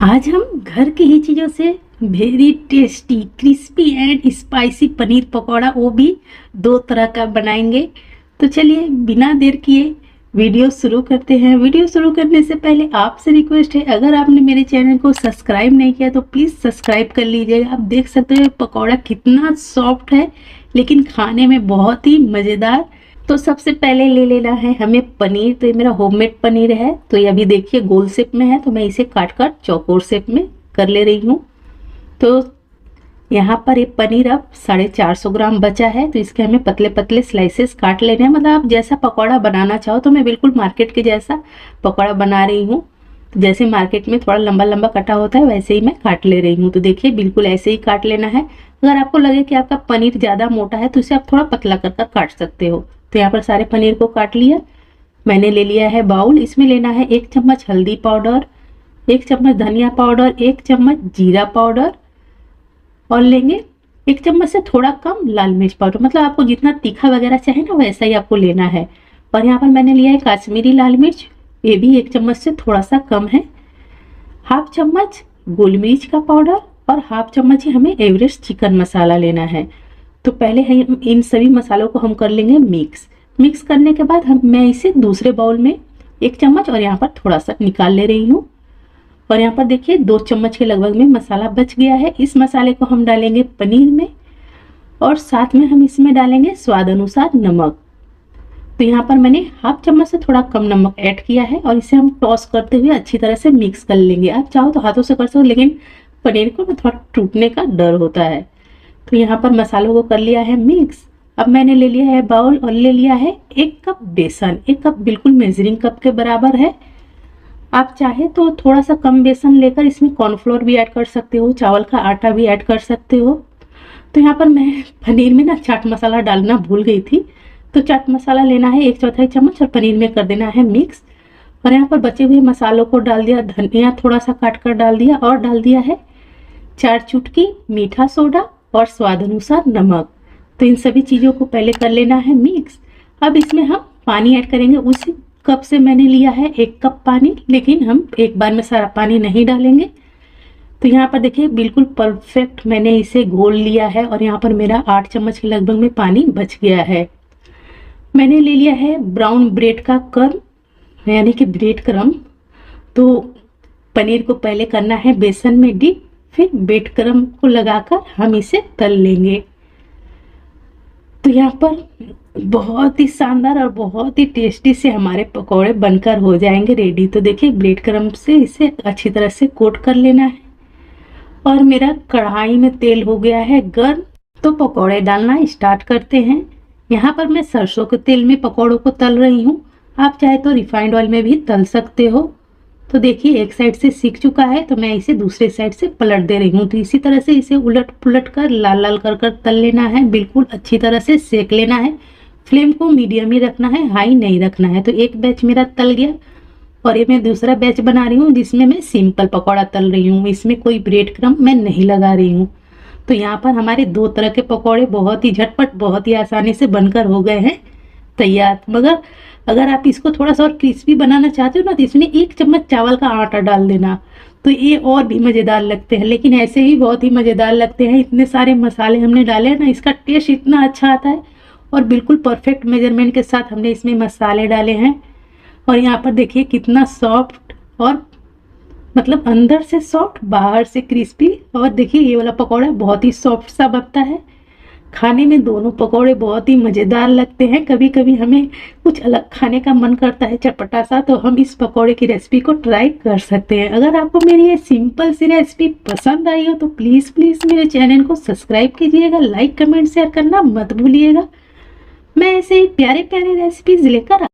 आज हम घर की ही चीज़ों से very tasty crispy and spicy paneer pakora, वो भी दो तरह का बनाएंगे। तो चलिए बिना देर किए वीडियो शुरू करते हैं। वीडियो शुरू करने से पहले आपसे रिक्वेस्ट है, अगर आपने मेरे चैनल को सब्सक्राइब नहीं किया तो प्लीज़ सब्सक्राइब कर लीजिएगा। आप देख सकते हो पकौड़ा कितना सॉफ्ट है, लेकिन खाने में बहुत ही मज़ेदार। तो सबसे पहले ले लेना है हमें पनीर। तो ये मेरा होममेड पनीर है, तो ये अभी देखिए गोल शेप में है, तो मैं इसे काट कर चौकोर शेप में कर ले रही हूँ। तो यहाँ पर ये पनीर अब 450 ग्राम बचा है, तो इसके हमें पतले पतले स्लाइसेस काट लेने हैं। मतलब आप जैसा पकौड़ा बनाना चाहो, तो मैं बिल्कुल मार्केट के जैसा पकौड़ा बना रही हूँ। तो जैसे मार्केट में थोड़ा लंबा लंबा कटा होता है, वैसे ही मैं काट ले रही हूँ। तो देखिए बिल्कुल ऐसे ही काट लेना है। अगर आपको लगे कि आपका पनीर ज़्यादा मोटा है, तो इसे आप थोड़ा पतला कर कर काट सकते हो। तो यहाँ पर सारे पनीर को काट लिया। मैंने ले लिया है बाउल। इसमें लेना है 1 चम्मच हल्दी पाउडर, 1 चम्मच धनिया पाउडर, 1 चम्मच जीरा पाउडर, और लेंगे 1 चम्मच से थोड़ा कम लाल मिर्च पाउडर। मतलब आपको जितना तीखा वगैरह चाहे ना, वैसा ही आपको लेना है। और यहाँ पर मैंने लिया है काश्मीरी लाल मिर्च, ये भी 1 चम्मच से थोड़ा सा कम है। हाफ चम्मच गोल मिर्च का पाउडर और हाफ चम्मच ही हमें एवरेस्ट चिकन मसाला लेना है। तो पहले हम इन सभी मसालों को हम कर लेंगे मिक्स करने के बाद मैं इसे दूसरे बाउल में 1 चम्मच और यहाँ पर थोड़ा सा निकाल ले रही हूँ। और यहाँ पर देखिए 2 चम्मच के लगभग में मसाला बच गया है। इस मसाले को हम डालेंगे पनीर में, और साथ में हम इसमें डालेंगे स्वाद अनुसार नमक। तो यहाँ पर मैंने हाफ चम्मच से थोड़ा कम नमक ऐड किया है, और इसे हम टॉस करते हुए अच्छी तरह से मिक्स कर लेंगे। आप चाहो तो हाथों से कर सकते हो, लेकिन पनीर को ना थोड़ा टूटने का डर होता है। तो यहाँ पर मसालों को कर लिया है मिक्स। अब मैंने ले लिया है बाउल और ले लिया है 1 कप बेसन। 1 कप बिल्कुल मेजरिंग कप के बराबर है। आप चाहे तो थोड़ा सा कम बेसन लेकर इसमें कॉर्नफ्लोर भी ऐड कर सकते हो, चावल का आटा भी ऐड कर सकते हो। तो यहाँ पर मैं पनीर में ना चाट मसाला डालना भूल गई थी, तो चाट मसाला लेना है 1/4 चम्मच और पनीर में कर देना है मिक्स। और यहाँ पर बचे हुए मसालों को डाल दिया, धनिया थोड़ा सा काट कर डाल दिया, और डाल दिया है 4 चुटकी मीठा सोडा और स्वाद अनुसार नमक। तो इन सभी चीज़ों को पहले कर लेना है मिक्स। अब इसमें हम पानी ऐड करेंगे। उसी कप से मैंने लिया है 1 कप पानी, लेकिन हम एक बार में सारा पानी नहीं डालेंगे। तो यहाँ पर देखिए बिल्कुल परफेक्ट मैंने इसे घोल लिया है, और यहाँ पर मेरा 8 चम्मच के लगभग में पानी बच गया है। मैंने ले लिया है ब्राउन ब्रेड का क्रम, यानी कि ब्रेड क्रम। तो पनीर को पहले करना है बेसन में डिप, फिर ब्रेड क्रम को लगाकर हम इसे तल लेंगे। तो यहाँ पर बहुत ही शानदार और बहुत ही टेस्टी से हमारे पकौड़े बनकर हो जाएंगे रेडी। तो देखिए ब्रेड क्रम से इसे अच्छी तरह से कोट कर लेना है। और मेरा कढ़ाई में तेल हो गया है गर्म, तो पकौड़े डालना स्टार्ट करते हैं। यहाँ पर मैं सरसों के तेल में पकौड़ों को तल रही हूँ। आप चाहे तो रिफाइंड ऑयल में भी तल सकते हो। तो देखिए एक साइड से सीख चुका है, तो मैं इसे दूसरे साइड से पलट दे रही हूँ। तो इसी तरह से इसे उलट पुलट कर लाल लाल कर कर तल लेना है, बिल्कुल अच्छी तरह से सेक लेना है। फ्लेम को मीडियम ही रखना है, हाई नहीं रखना है। तो एक बैच मेरा तल गया, और ये मैं दूसरा बैच बना रही हूँ, जिसमें मैं सिंपल पकौड़ा तल रही हूँ। इसमें कोई ब्रेड क्रम्ब मैं नहीं लगा रही हूँ। तो यहाँ पर हमारे 2 तरह के पकौड़े बहुत ही झटपट, बहुत ही आसानी से बनकर हो गए हैं तैयार। मगर अगर आप इसको थोड़ा सा और क्रिस्पी बनाना चाहते हो ना, तो इसमें 1 चम्मच चावल का आटा डाल देना, तो ये और भी मज़ेदार लगते हैं। लेकिन ऐसे ही बहुत ही मज़ेदार लगते हैं। इतने सारे मसाले हमने डाले हैं ना, इसका टेस्ट इतना अच्छा आता है। और बिल्कुल परफेक्ट मेजरमेंट के साथ हमने इसमें मसाले डाले हैं। और यहाँ पर देखिए कितना सॉफ्ट, और मतलब अंदर से सॉफ्ट बाहर से क्रिस्पी। और देखिए ये वाला पकौड़ा बहुत ही सॉफ्ट सा बनता है। खाने में दोनों पकौड़े बहुत ही मज़ेदार लगते हैं। कभी कभी हमें कुछ अलग खाने का मन करता है चटपटा सा, तो हम इस पकौड़े की रेसिपी को ट्राई कर सकते हैं। अगर आपको मेरी ये सिंपल सी रेसिपी पसंद आई हो, तो प्लीज़ मेरे चैनल को सब्सक्राइब कीजिएगा, लाइक कमेंट शेयर करना मत भूलिएगा। मैं ऐसे ही प्यारे प्यारे रेसिपीज लेकर